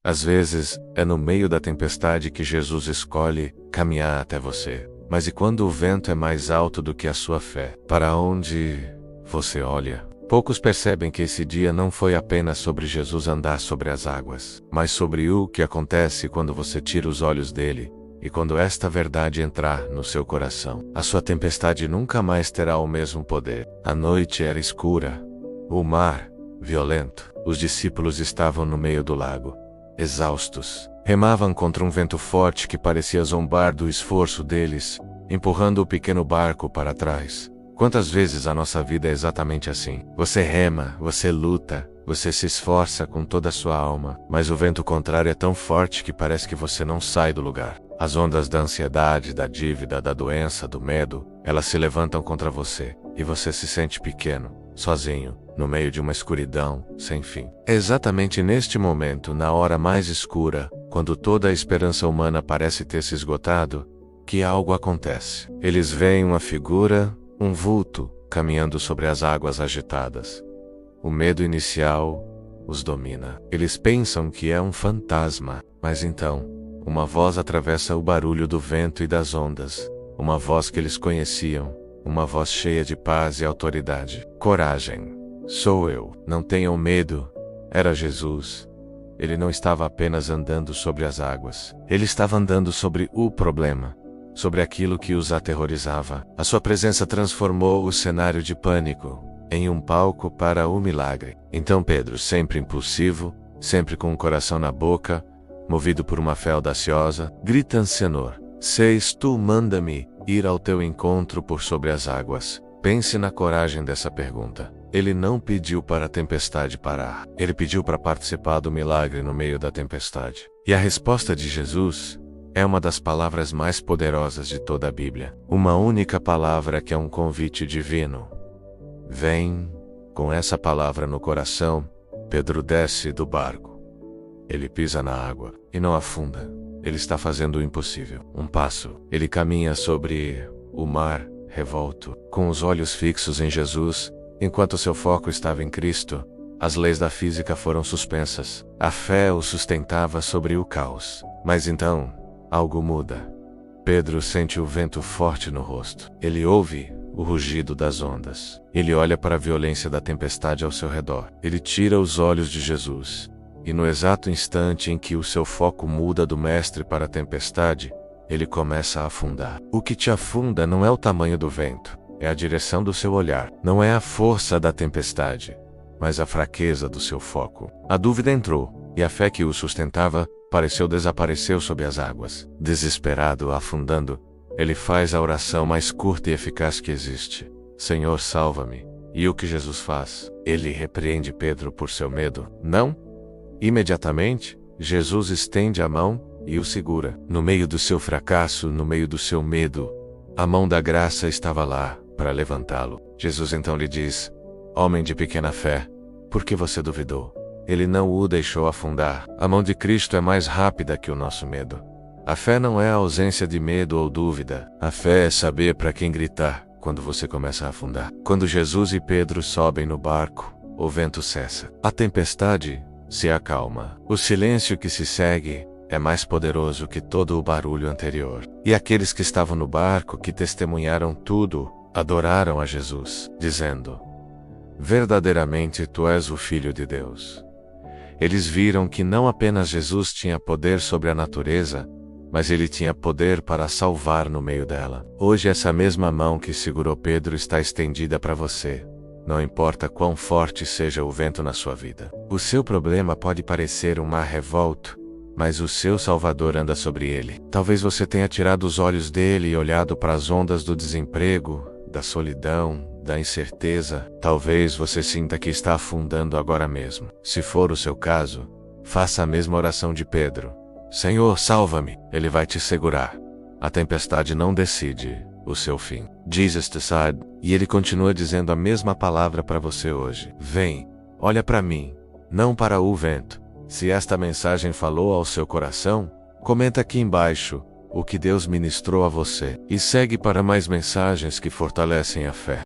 Às vezes, é no meio da tempestade que Jesus escolhe caminhar até você. Mas e quando o vento é mais alto do que a sua fé? Para onde você olha? Poucos percebem que esse dia não foi apenas sobre Jesus andar sobre as águas, mas sobre o que acontece quando você tira os olhos dele. E quando esta verdade entrar no seu coração, a sua tempestade nunca mais terá o mesmo poder. A noite era escura, o mar violento. Os discípulos estavam no meio do lago, exaustos. Remavam contra um vento forte que parecia zombar do esforço deles, empurrando o pequeno barco para trás. Quantas vezes a nossa vida é exatamente assim? Você rema, você luta, você se esforça com toda a sua alma, mas o vento contrário é tão forte que parece que você não sai do lugar. As ondas da ansiedade, da dívida, da doença, do medo, elas se levantam contra você, e você se sente pequeno, sozinho, no meio de uma escuridão sem fim. É exatamente neste momento, na hora mais escura, quando toda a esperança humana parece ter se esgotado, que algo acontece. Eles veem uma figura, um vulto, caminhando sobre as águas agitadas. O medo inicial os domina. Eles pensam que é um fantasma, mas então, uma voz atravessa o barulho do vento e das ondas. Uma voz que eles conheciam, uma voz cheia de paz e autoridade. Coragem. Sou eu. Não tenham medo. Era Jesus. Ele não estava apenas andando sobre as águas. Ele estava andando sobre o problema, sobre aquilo que os aterrorizava. A sua presença transformou o cenário de pânico em um palco para o milagre. Então Pedro, sempre impulsivo, sempre com o coração na boca, movido por uma fé audaciosa, grita: Senhor, seis tu, manda-me ir ao teu encontro por sobre as águas. Pense na coragem dessa pergunta. Ele não pediu para a tempestade parar. Ele pediu para participar do milagre no meio da tempestade. E a resposta de Jesus é uma das palavras mais poderosas de toda a Bíblia. Uma única palavra que é um convite divino. Vem. Com essa palavra no coração, Pedro desce do barco. Ele pisa na água e não afunda. Ele está fazendo o impossível. Um passo. Ele caminha sobre o mar revolto, com os olhos fixos em Jesus. Enquanto seu foco estava em Cristo, as leis da física foram suspensas. A fé o sustentava sobre o caos. Mas então, algo muda. Pedro sente o vento forte no rosto. Ele ouve o rugido das ondas. Ele olha para a violência da tempestade ao seu redor. Ele tira os olhos de Jesus. E no exato instante em que o seu foco muda do mestre para a tempestade, ele começa a afundar. O que te afunda não é o tamanho do vento, é a direção do seu olhar. Não é a força da tempestade, mas a fraqueza do seu foco. A dúvida entrou, e a fé que o sustentava pareceu desaparecer sob as águas. Desesperado, afundando, ele faz a oração mais curta e eficaz que existe: Senhor, salva-me. E o que Jesus faz? Ele repreende Pedro por seu medo? Não. Imediatamente, Jesus estende a mão e o segura. No meio do seu fracasso, no meio do seu medo, a mão da graça estava lá para levantá-lo. Jesus então lhe diz: Homem de pequena fé, por que você duvidou? Ele não o deixou afundar. A mão de Cristo é mais rápida que o nosso medo. A fé não é a ausência de medo ou dúvida. A fé é saber para quem gritar quando você começa a afundar. Quando Jesus e Pedro sobem no barco, o vento cessa. A tempestade se acalma. O silêncio que se segue é mais poderoso que todo o barulho anterior. E aqueles que estavam no barco, que testemunharam tudo, adoraram a Jesus, dizendo: Verdadeiramente tu és o Filho de Deus. Eles viram que não apenas Jesus tinha poder sobre a natureza, mas ele tinha poder para salvar no meio dela. Hoje essa mesma mão que segurou Pedro está estendida para você. Não importa quão forte seja o vento na sua vida. O seu problema pode parecer um mar revolto, mas o seu Salvador anda sobre ele. Talvez você tenha tirado os olhos dele e olhado para as ondas do desemprego, da solidão, da incerteza. Talvez você sinta que está afundando agora mesmo. Se for o seu caso, faça a mesma oração de Pedro: Senhor, salva-me. Ele vai te segurar. A tempestade não decide o seu fim. Jesus decide. E ele continua dizendo a mesma palavra para você hoje. Vem, olha para mim, não para o vento. Se esta mensagem falou ao seu coração, comenta aqui embaixo o que Deus ministrou a você. E segue para mais mensagens que fortalecem a fé.